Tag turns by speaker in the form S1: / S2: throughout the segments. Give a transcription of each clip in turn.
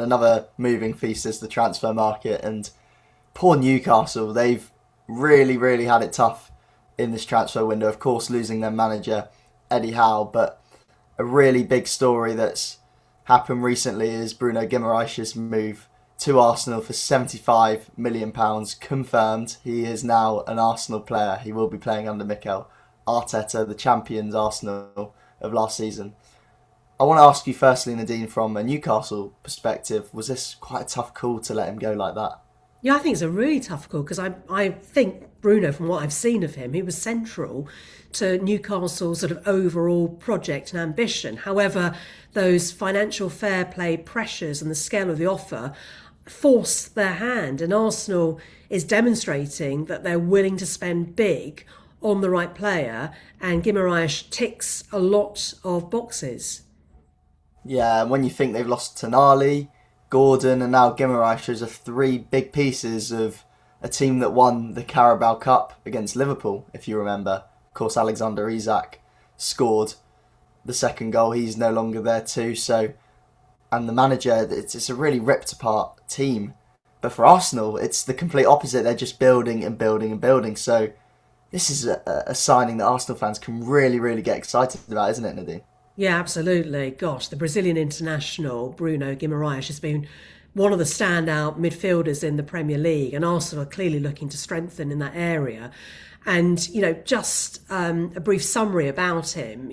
S1: another moving feast is the transfer market, and poor Newcastle, they've really had it tough in this transfer window. Of course, losing their manager, Eddie Howe, but a really big story that's happened recently is Bruno Guimarães' move to Arsenal for £75 million confirmed. He is now an Arsenal player. He will be playing under Mikel Arteta, the champions Arsenal of last season. I want to ask you firstly, Nadine, from a Newcastle perspective, was this quite a tough call to let him go like that?
S2: Yeah, I think it's a really tough call because I think Bruno, from what I've seen of him, he was central to Newcastle's sort of overall project and ambition. However, those financial fair play pressures and the scale of the offer forced their hand, and Arsenal is demonstrating that they're willing to spend big on the right player, and Guimarães ticks a lot of boxes.
S1: Yeah, and when you think they've lost Tonali, Gordon and now Guimarães are three big pieces of a team that won the Carabao Cup against Liverpool, if you remember. Of course, Alexander Isak scored the second goal. He's no longer there too. So, and the manager, it's a really ripped apart team. But for Arsenal, it's the complete opposite. They're just building and building and building. So this is a signing that Arsenal fans can really get excited about, isn't it, Nadine?
S2: Yeah, absolutely. Gosh, the Brazilian international, Bruno Guimarães, has been one of the standout midfielders in the Premier League, and Arsenal are clearly looking to strengthen in that area. And, just a brief summary about him,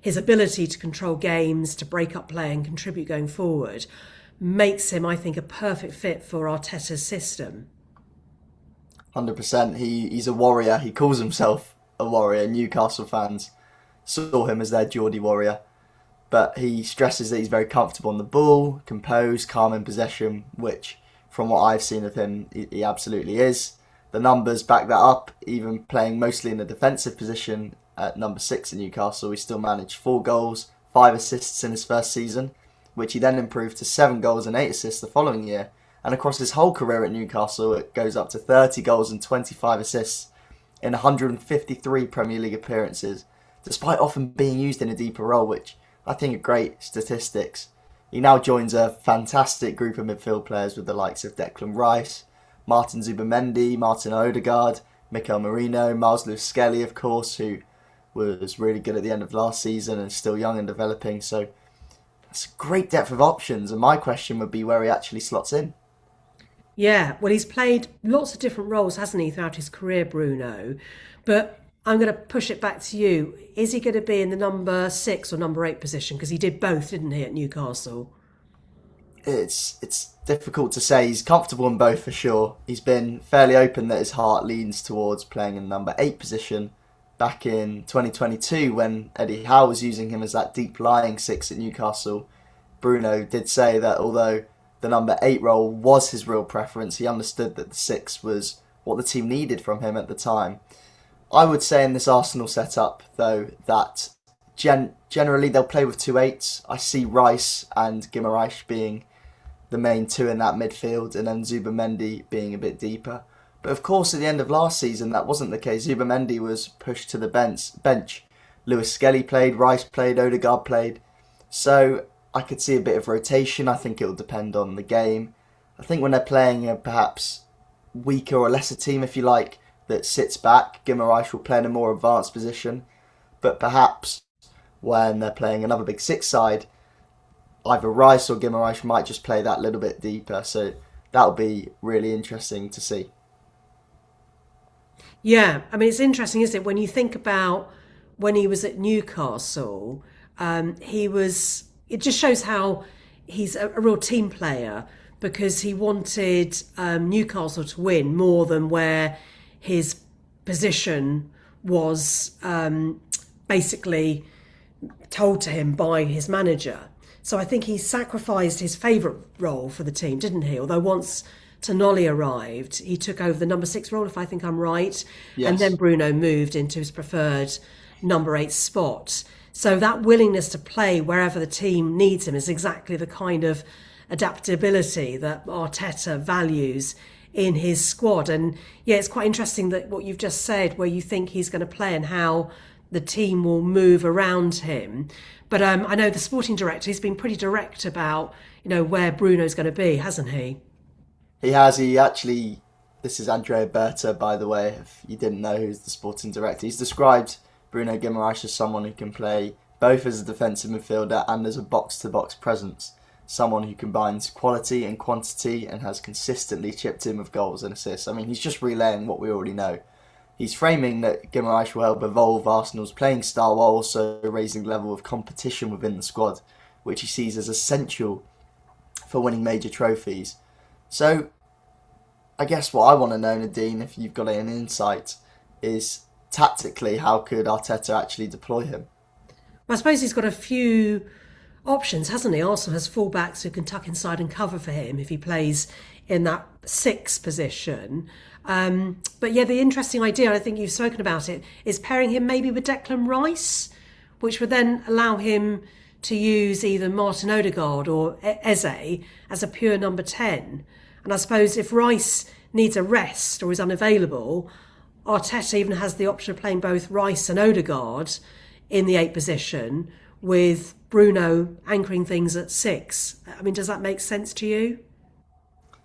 S2: his ability to control games, to break up play and contribute going forward makes him, I think, a perfect fit for Arteta's system.
S1: 100%. He's a warrior. He calls himself a warrior. Newcastle fans saw him as their Geordie warrior. But he stresses that he's very comfortable on the ball, composed, calm in possession, which, from what I've seen of him, he absolutely is. The numbers back that up. Even playing mostly in a defensive position at number 6 in Newcastle, he still managed 4 goals, 5 assists in his first season, which he then improved to 7 goals and 8 assists the following year. And across his whole career at Newcastle, it goes up to 30 goals and 25 assists in 153 Premier League appearances, despite often being used in a deeper role, which I think are great statistics. He now joins a fantastic group of midfield players with the likes of Declan Rice, Martin Zubimendi, Martin Odegaard, Mikel Merino, Miles Lewis-Skelly, of course, who was really good at the end of last season and still young and developing. So it's a great depth of options, and my question would be where he actually slots in.
S2: Yeah, well, he's played lots of different roles, hasn't he, throughout his career, Bruno? But I'm going to push it back to you. Is he going to be in the number 6 or number 8 position? Because he did both, didn't he, at Newcastle?
S1: It's difficult to say. He's comfortable in both for sure. He's been fairly open that his heart leans towards playing in the number 8 position. Back in 2022, when Eddie Howe was using him as that deep-lying 6 at Newcastle, Bruno did say that although the number 8 role was his real preference, he understood that the 6 was what the team needed from him at the time. I would say in this Arsenal setup, though, that generally they'll play with 2 8s. I see Rice and Guimarães being the main 2 in that midfield, and then Zubimendi being a bit deeper. But of course, at the end of last season, that wasn't the case. Zubimendi was pushed to the bench. Lewis-Skelly played, Rice played, Odegaard played. So I could see a bit of rotation. I think it'll depend on the game. I think when they're playing a perhaps weaker or lesser team, if you like, that sits back, Guimarães will play in a more advanced position. But perhaps when they're playing another big 6 side, either Rice or Guimarães might just play that little bit deeper. So that'll be really interesting to see.
S2: Yeah, I mean, it's interesting, isn't it? When you think about when he was at Newcastle, it just shows how he's a real team player, because he wanted Newcastle to win more than where his position was basically told to him by his manager. So I think he sacrificed his favourite role for the team, didn't he? Although once Tonali arrived, he took over the number 6 role, if I think I'm right. Yes. And then Bruno moved into his preferred number 8 spot. So that willingness to play wherever the team needs him is exactly the kind of adaptability that Arteta values in his squad. And yeah, it's quite interesting that what you've just said, where you think he's going to play and how the team will move around him. But I know the sporting director, he's been pretty direct about, where Bruno's going to be, hasn't he?
S1: He has. He actually, this is Andrea Berta, by the way, if you didn't know who's the sporting director. He's described Bruno Guimarães as someone who can play both as a defensive midfielder and as a box-to-box presence. Someone who combines quality and quantity and has consistently chipped in with goals and assists. I mean, he's just relaying what we already know. He's framing that Guimarães will help evolve Arsenal's playing style while also raising the level of competition within the squad, which he sees as essential for winning major trophies. So, I guess what I want to know, Nadine, if you've got an insight, is tactically, how could Arteta actually deploy him?
S2: I suppose he's got a few options, hasn't he? Arsenal has fullbacks who can tuck inside and cover for him if he plays in that 6 position. But yeah, the interesting idea, I think you've spoken about it, is pairing him maybe with Declan Rice, which would then allow him to use either Martin Odegaard or Eze as a pure number 10. And I suppose if Rice needs a rest or is unavailable, Arteta even has the option of playing both Rice and Odegaard in the 8 position, with Bruno anchoring things at 6. I mean, does that make sense to you?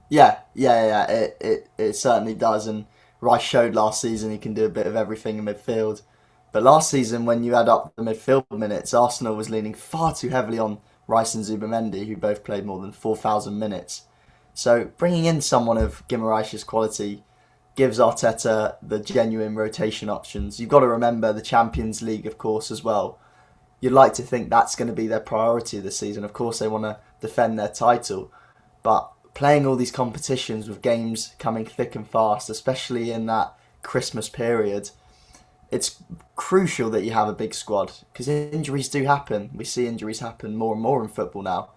S1: Yeah. It certainly does. And Rice showed last season he can do a bit of everything in midfield. But last season, when you add up the midfield minutes, Arsenal was leaning far too heavily on Rice and Zubimendi, who both played more than 4,000 minutes. So bringing in someone of Guimarães' quality gives Arteta the genuine rotation options. You've got to remember the Champions League, of course, as well. You'd like to think that's going to be their priority this season. Of course, they want to defend their title. But playing all these competitions with games coming thick and fast, especially in that Christmas period, it's crucial that you have a big squad, because injuries do happen. We see injuries happen more and more in football now.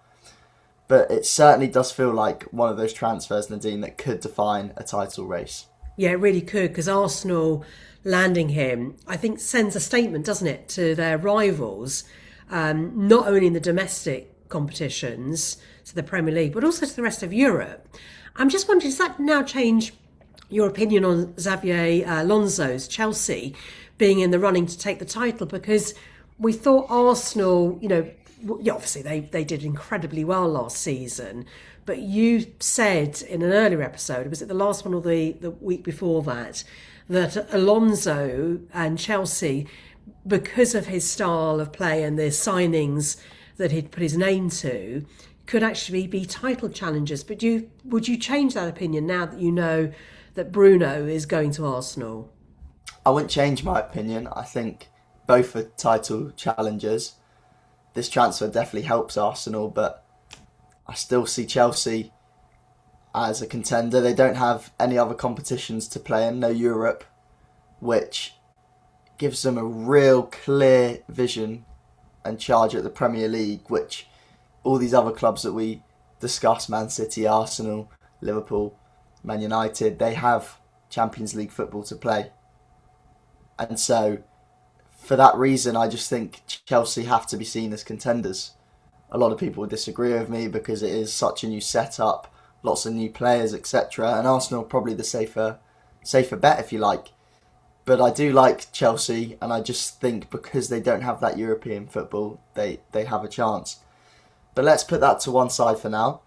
S1: But it certainly does feel like one of those transfers, Nadine, that could define a title race.
S2: Yeah, it really could, because Arsenal landing him, I think, sends a statement, doesn't it, to their rivals, not only in the domestic competitions, to the Premier League, but also to the rest of Europe. I'm just wondering, does that now change your opinion on Xabi Alonso's Chelsea being in the running to take the title? Because we thought Arsenal, obviously they did incredibly well last season, but you said in an earlier episode, was it the last one or the week before that Alonso and Chelsea, because of his style of play and the signings that he'd put his name to, could actually be title challengers. But would you change that opinion now that you know that Bruno is going to Arsenal?
S1: I wouldn't change my opinion. I think both are title challengers. This transfer definitely helps Arsenal, but I still see Chelsea as a contender. They don't have any other competitions to play in, no Europe, which gives them a real clear vision and charge at the Premier League, which all these other clubs that we discuss, Man City, Arsenal, Liverpool, Man United, they have Champions League football to play. And so, for that reason, I just think Chelsea have to be seen as contenders. A lot of people would disagree with me because it is such a new setup, lots of new players, etc. And Arsenal probably the safer bet, if you like. But I do like Chelsea, and I just think because they don't have that European football, they have a chance. But let's put that to one side for now.